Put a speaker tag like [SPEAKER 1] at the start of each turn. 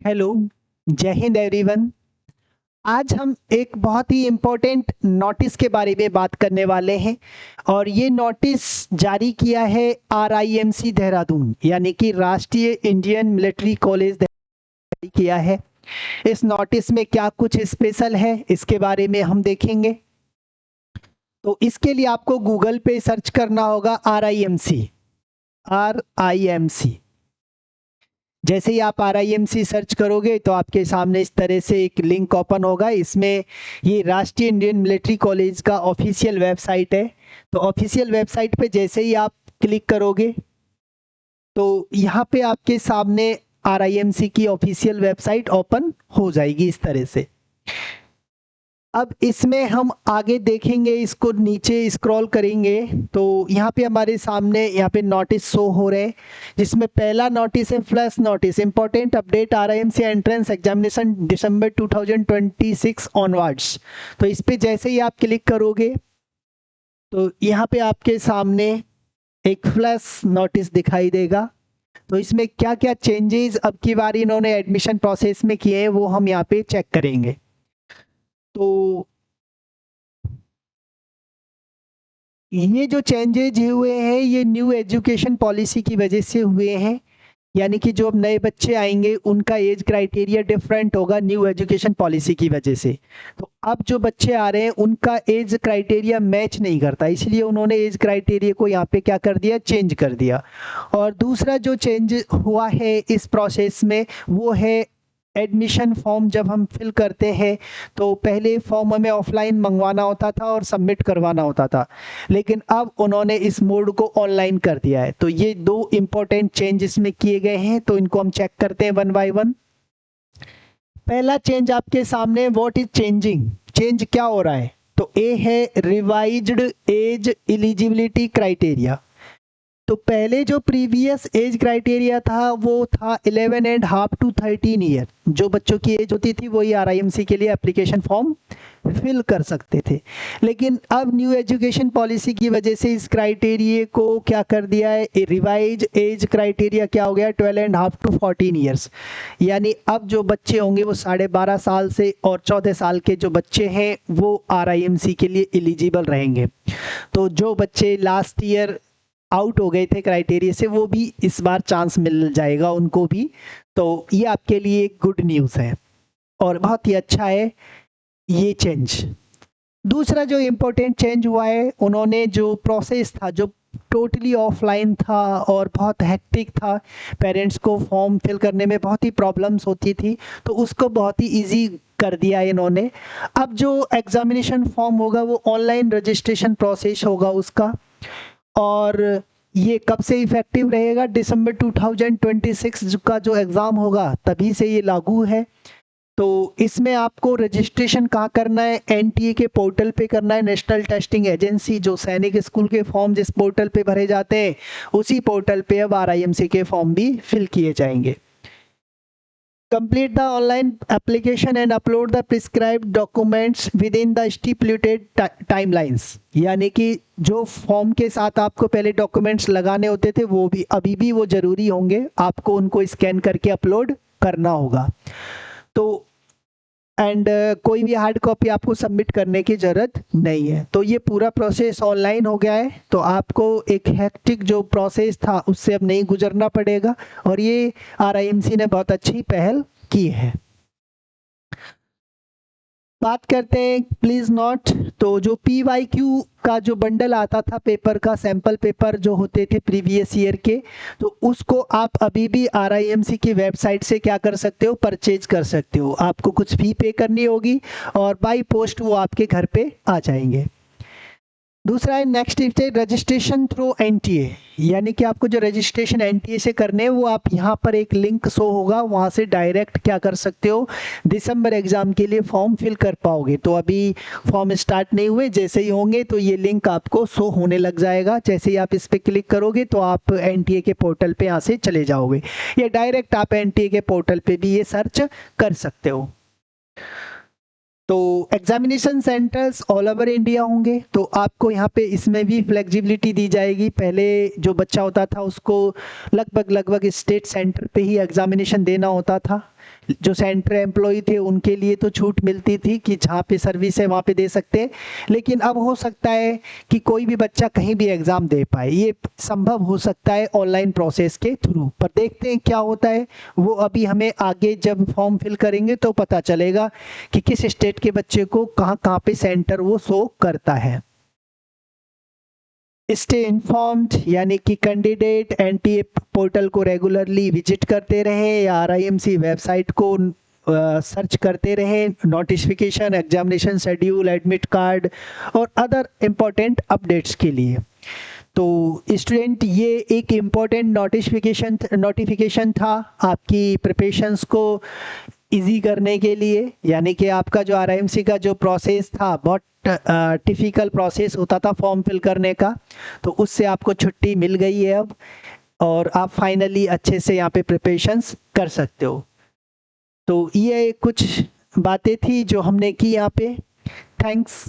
[SPEAKER 1] Hello, जय Hind everyone. आज हम एक बहुत ही इम्पोर्टेंट नोटिस के बारे में बात करने वाले हैं और ये नोटिस जारी किया है RIMC देहरादून यानी कि राष्ट्रीय इंडियन मिलिट्री कॉलेज जारी किया है। इस नोटिस में क्या कुछ स्पेशल है इसके बारे में हम देखेंगे। तो इसके लिए आपको गूगल पे सर्च करना होगा RIMC। जैसे ही आप RIMC सर्च करोगे तो आपके सामने इस तरह से एक लिंक ओपन होगा। इसमें ये राष्ट्रीय इंडियन मिलिट्री कॉलेज का ऑफिशियल वेबसाइट है। तो ऑफिशियल वेबसाइट पे जैसे ही आप क्लिक करोगे तो यहाँ पे आपके सामने RIMC की ऑफिशियल वेबसाइट ओपन हो जाएगी इस तरह से। अब इसमें हम आगे देखेंगे, इसको नीचे स्क्रॉल करेंगे तो यहाँ पे हमारे सामने यहाँ पे नोटिस शो हो रहे हैं, जिसमें पहला नोटिस है flash notice, important update RIMC entrance examination December 2026 onwards. तो इस पे जैसे ही आप क्लिक करोगे तो यहाँ पे आपके सामने एक फ्लैश नोटिस दिखाई देगा। तो इसमें क्या क्या चेंजेस अब की बार इन्होंने एडमिशन प्रोसेस में किए हैं वो हम यहाँ पे चेक करेंगे। तो ये जो चेंजेज हुए हैं ये न्यू एजुकेशन पॉलिसी की वजह से हुए हैं, यानी कि जो अब नए बच्चे आएंगे उनका एज क्राइटेरिया डिफरेंट होगा न्यू एजुकेशन पॉलिसी की वजह से। तो अब जो बच्चे आ रहे हैं उनका एज क्राइटेरिया मैच नहीं करता, इसलिए उन्होंने एज क्राइटेरिया को यहाँ पे क्या कर दिया, चेंज कर दिया। और दूसरा जो चेंज हुआ है इस प्रोसेस में वो है एडमिशन फॉर्म जब हम फिल करते हैं तो पहले फॉर्म हमें ऑफलाइन मंगवाना होता था और सबमिट करवाना होता था, लेकिन अब उन्होंने इस मोड को ऑनलाइन कर दिया है। तो ये दो इम्पोर्टेंट चेंज इसमें किए गए हैं, तो इनको हम चेक करते हैं वन बाय वन। पहला चेंज आपके सामने, व्हाट इज चेंजिंग, चेंज क्या हो रहा है। तो ए है रिवाइज्ड एज एलिजिबिलिटी क्राइटेरिया। तो पहले जो प्रीवियस एज क्राइटेरिया था वो था 11.5 to 13 ईयर, जो बच्चों की एज होती थी वही RIMC के लिए एप्लीकेशन फॉर्म फिल कर सकते थे। लेकिन अब न्यू एजुकेशन पॉलिसी की वजह से इस क्राइटेरिया को क्या कर दिया है, रिवाइज एज क्राइटेरिया क्या हो गया, 12.5 to 14 ईयर्स। यानी अब जो बच्चे होंगे वो 12.5 साल से और 14 साल के जो बच्चे हैं वो RIMC के लिए एलिजिबल रहेंगे। तो जो बच्चे लास्ट ईयर आउट हो गए थे क्राइटेरिया से वो भी इस बार चांस मिल जाएगा उनको भी। तो ये आपके लिए एक गुड न्यूज़ है और बहुत ही अच्छा है ये चेंज। दूसरा जो इम्पोर्टेंट चेंज हुआ है, उन्होंने जो प्रोसेस था जो टोटली ऑफलाइन था और बहुत हेक्टिक था, पेरेंट्स को फॉर्म फिल करने में बहुत ही प्रॉब्लम्स होती थी, तो उसको बहुत ही इजी कर दिया इन्होंने। अब जो एग्जामिनेशन फॉर्म होगा वो ऑनलाइन रजिस्ट्रेशन प्रोसेस होगा उसका, और ये कब से इफेक्टिव रहेगा, दिसंबर 2026 का जो एग्ज़ाम होगा तभी से ये लागू है। तो इसमें आपको रजिस्ट्रेशन कहाँ करना है, NTA के पोर्टल पे करना है, नेशनल टेस्टिंग एजेंसी, जो सैनिक स्कूल के फॉर्म जिस पोर्टल पे भरे जाते हैं उसी पोर्टल पे अब RIMC के फॉर्म भी फिल किए जाएंगे। Complete the online application and upload the prescribed documents within the stipulated timelines। यानी कि जो फॉर्म के साथ आपको पहले डॉक्यूमेंट्स लगाने होते थे वो भी अभी भी वो ज़रूरी होंगे, आपको उनको स्कैन करके अपलोड करना होगा। तो कोई भी हार्ड कॉपी आपको सबमिट करने की ज़रूरत नहीं है। तो ये पूरा प्रोसेस ऑनलाइन हो गया है, तो आपको एक हेक्टिक जो प्रोसेस था उससे अब नहीं गुजरना पड़ेगा और ये RIMC ने बहुत अच्छी पहल की है। बात करते हैं प्लीज नोट, तो जो PYQ का जो बंडल आता था पेपर का, सैंपल पेपर जो होते थे प्रीवियस ईयर के, तो उसको आप अभी भी RIMC की वेबसाइट से क्या कर सकते हो, परचेज कर सकते हो। आपको कुछ फी पे करनी होगी और बाय पोस्ट वो आपके घर पे आ जाएंगे। दूसरा है next stage registration through NTA, यानी कि आपको जो रजिस्ट्रेशन NTA से करने हैं वो आप यहाँ पर एक लिंक शो होगा, वहाँ से डायरेक्ट क्या कर सकते हो, दिसंबर एग्ज़ाम के लिए फॉर्म फिल कर पाओगे। तो अभी फॉर्म स्टार्ट नहीं हुए, जैसे ही होंगे तो ये लिंक आपको शो होने लग जाएगा। जैसे ही आप इस पर क्लिक करोगे तो आप NTA के पोर्टल पे यहाँ से चले जाओगे, या डायरेक्ट आप NTA के पोर्टल पे भी ये सर्च कर सकते हो। तो examination centres all over India होंगे, तो आपको यहाँ पे इसमें भी फ्लेक्सिबिलिटी दी जाएगी। पहले जो बच्चा होता था उसको लगभग स्टेट सेंटर पे ही एग्जामिनेशन देना होता था, जो सेंटर एम्प्लॉय थे उनके लिए तो छूट मिलती थी कि जहाँ पे सर्विस है वहाँ पे दे सकते हैं, लेकिन अब हो सकता है कि कोई भी बच्चा कहीं भी एग्ज़ाम दे पाए, ये संभव हो सकता है ऑनलाइन प्रोसेस के थ्रू। पर देखते हैं क्या होता है, वो अभी हमें आगे जब फॉर्म फिल करेंगे तो पता चलेगा कि किस स्टेट के बच्चे को कहाँ कहाँ पे सेंटर वो शो करता है। स्टे इन्फॉर्म्ड यानी कि कैंडिडेट एनटीए पोर्टल को रेगुलरली विजिट करते रहे या आरआईएमसी वेबसाइट को सर्च करते रहे notification, examination schedule, admit card और अदर इम्पोर्टेंट अपडेट्स के लिए। तो स्टूडेंट, ये एक इम्पोर्टेंट नोटिफिकेशन था आपकी प्रिपरेशंस को इजी करने के लिए, यानी कि आपका जो आरआईएमसी का जो प्रोसेस था बहुत टिपिकल प्रोसेस होता था फॉर्म फिल करने का, तो उससे आपको छुट्टी मिल गई है अब, और आप फाइनली अच्छे से यहाँ पे प्रिपरेशंस कर सकते हो। तो ये कुछ बातें थी जो हमने की यहाँ पे। थैंक्स।